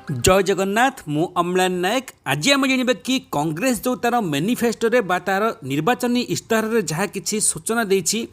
जय जगन्नाथ मु अम्लान नायक आज आम जाना कि कांग्रेस जो तार मैनिफेस्टो तार निर्वाचनी इश्ताहार जहाँ कि सूचना देछि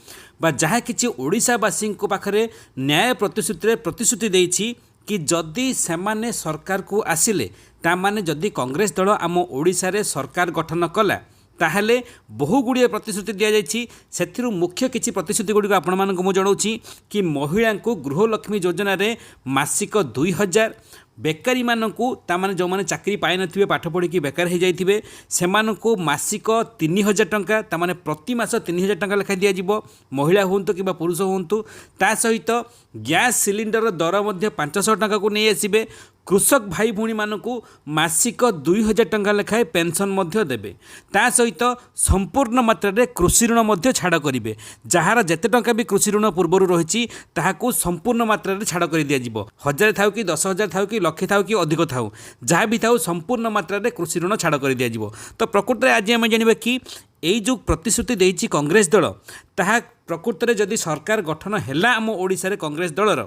जहाँ कि ओडिशावासी पाखरे न्याय प्रतिश्रुति देछि कि जदि सेमाने सरकार को आसिले तामाने जदि कांग्रेस दल आम ओडिशा रे सरकार गठन कला ताहले बहु गुड़िया प्रतिश्रुति दि जाइछि सेथिरु मुख्य किछि प्रतिश्रुति गुड़िक आपण मानक मु जणाउछि कि महिला को गृहलक्ष्मी योजना रे मासिक 2000 बेकारी मानकू तामाने जो माने चाकरी पाई नथिबे पाठ पढ़ी कि बेकार हो जाइथिबे सेमानकू मासिक 3000 टंका तामाने प्रति मास 3000 टंका लेखा दिया जिवो महिला होंतु कि पुरुष होंतु ता सहित गैस सिलिंडर दर मध्य 500 टंका को नहीं आसीबे कृषक भाई भूणी मानकू मासिक 2000 टंका लेखाए पेंशन मध्य देबे ता सहित संपूर्ण मात्रा रे कृषि ऋण मध्य छाड़ करिवे जहार जेते टंका भी कृषि ऋण पूर्वरु रहिछि ताहाकू संपूर्ण मात्रा रे छाड़ करि दिया जिवो 1000 थाउ कि 10000 थाउ कि लक्षे थाउ कि अधिक थाउ जहाँ भी थाउ संपूर्ण मात्रा रे कृषि ऋण छाड़ कर दिया जिवो। तो प्रकृत में आज आम जानिबा कि एई जो प्रतिश्रुति देछि कांग्रेस दल ताहा प्रकृत में जदि सरकार गठन हैला आम ओडिशा रे कांग्रेस दलर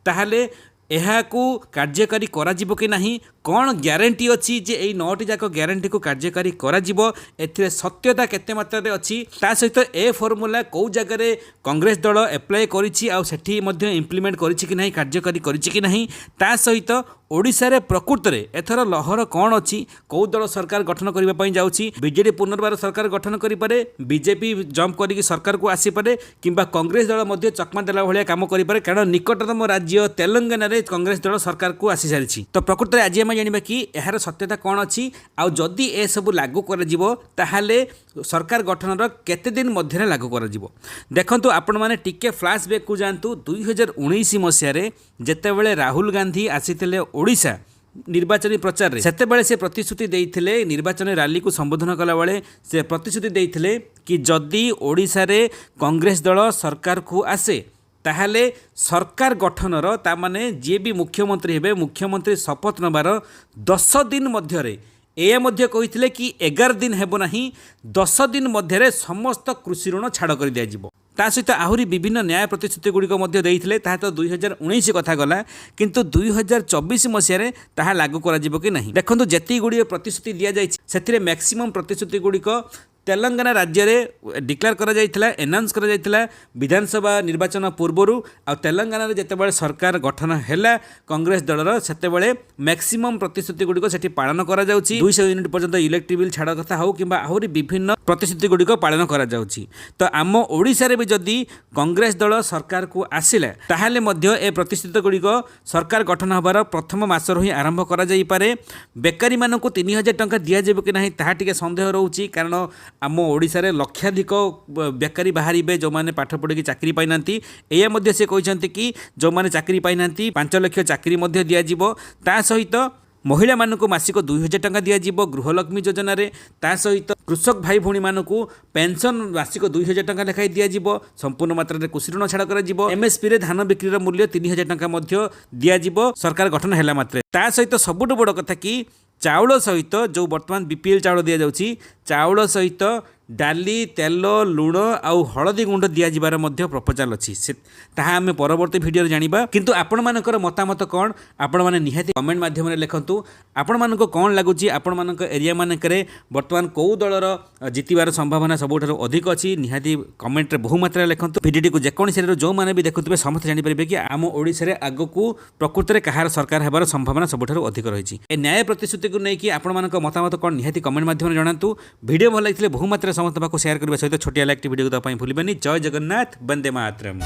ताहाले एहाकू कार्यकारी करा जिवो कि नाही कौन ग्यारंटी अच्छी जे यही 9टी जाक ग्यारंटी को कार्यकारी करा जिवो एथिरे सत्यता केते मात्रा रे अच्छी ता सहित ए फॉर्मूला कौ जगह कांग्रेस दल एप्लाय करिछि आ सेठी मध्य इम्प्लीमेंट करिछि कि नाही कार्यकारी करिछि कि नाही ता सहित ओडिशा रे प्रकृत रे एथर लहर कौन अच्छी कौ दल सरकार गठन करबा पई जाउछि बीजेडी पुनर्बार सरकार गठन करि पारे बीजेपी जंप करिक सरकार को आसी पारे किंबा कांग्रेस दल मध्य चकमा देला भलिया काम करि पारे कारण निकटतम राज्य तेलंगाना रे कांग्रेस दल सरकार को आसी सारिछि। तो प्रकृत रे आज हम जानिबा कि एहार सत्यता कौन अच्छी आ जदि ए सब लागू कर जिवो ताहाले सरकार गठन केते दिन मध्य लागू कर जिवो देखंतु आपण माने टिके फ्लैशबैक को जानतु 2019 मसिया रे जेतेबेले राहुल गांधी आसीथिले ओडिशा निर्वाचन प्रचार रे सेतेबेले से प्रतिश्रुति देइथिले निर्वाचन रैली को संबोधन कला बेले से प्रतिश्रुति देइथिले कि जदि ओडिशा रे कांग्रेस दल सरकार को आसे ताहले सरकार गठनर तामाने जे भी मुख्यमंत्री हेबे मुख्यमंत्री शपथ नबार 10 दिन मध्य ए मध्य कहिथिले कि 11 दिन हेबो नाही 10 दिन मध्य समस्त कृषि ऋण छाड़ कर दिया जिवो ता सहित आहुरी विभिन्न न्याय प्रतिश्रुति गुड़िक मध्य देइथिले ताहा तो 2019 कथा गला किंतु 2024 मसिया ताहा लागू करा जिवो कि नाही देखंतु जेती गुड़िए प्रतिश्रुति दिया जाय सेथिरे मैक्सिमम प्रतिश्रुति गुड़िक तेलंगाना राज्य रे डिक्लेयर करा जायथिला अनाउंस करा जायथिला विधानसभा निर्वाचन पूर्वरु आ तेलंगाना रे जेतेबेले सरकार गठन हैला कांग्रेस दलर सेतेबेले मैक्सिमम प्रतिश्रुति गुड़िक सेठी पालन करा जाउछि 200 यूनिट पर्यंत इलेक्ट्रिक बिल छाड़ कथा हो किंबा आहुरी विभिन्न प्रतिश्रुति गुड़िक पालन करा जाउछि। तो आम ओडिशा रे भी जदि कांग्रेस दल सरकार को आसिला ताहाले मध्य ए प्रतिश्रुति गुड़िक सरकार गठन हबार प्रथम मास रु ही आरंभ करा जाई पारे बेकारी मानकू 3000 टंका दिया जेबो कि नाही ताहा टिके संदेह रहउछि कारण आम ओडिशा रे लक्षाधिक बेकारी बाहर जो मैंने पाठ पढ़ी चाकरी पाई नांती एया मध्य से कहते कि जो मैंने चाकरी पाई नांती 5 लाख चाकरी मध्य दिया जिवो ता सहित महिला मानक मासिक 2000 टंका दिया जिवो गृहलक्ष्मी योजना रे ता सहित कृषक भाई भूणी मानक पेंशन मासिक 2000 टंका लेखाई दिया जिवो संपूर्ण मात्रा रे कृषि ऋण छाड़ कर जिवो एमएसपी रे धान बिक्री मूल्य 3000 टंका मध्य दिया जिवो सरकार गठन हैला मात्रे ता सहित सबुठ बड़ कथा कि चाउल सहित जो बर्तमान बीपीएल चाउल दि जाउछि चाउल सहित डाली तेल लुण आउ हलदी गुंड दिया जिबार मध्य प्रपोजाल अच्छी ताहा आमे परवर्ती वीडियो जानिबा किंतु आपण मानकर मतामत कौन आपण माने निहाती कमेंट माध्यम रे लिखंतु आपण मानको कौन लागुची आपण मानक एरिया मानकरे वर्तमान को दलर जितिबार संभावना सबुठारु अधिक अछि निहाती कमेंट रे बहु मात्रा लिखंतु वीडियो को जेकोनी से जो माने भी देखुतबे समस्त जानि परिबे कि आम ओडिसा रे आगकू प्रकृत रे कहार सरकार हेबार संभावना सबुठारु अधिक रहिछि ए न्याय प्रतिश्रुति को नै कि आपण मानक मतामत कौन निहाती कमेंट माध्यम रे जणांतु वीडियो भल लागिले बहु मात्रा समस्त पाखु शेयर करबा सहित छोटिया लाइक वीडियो को भूलिबेनी। जय जगन्नाथ वंदे मातरम।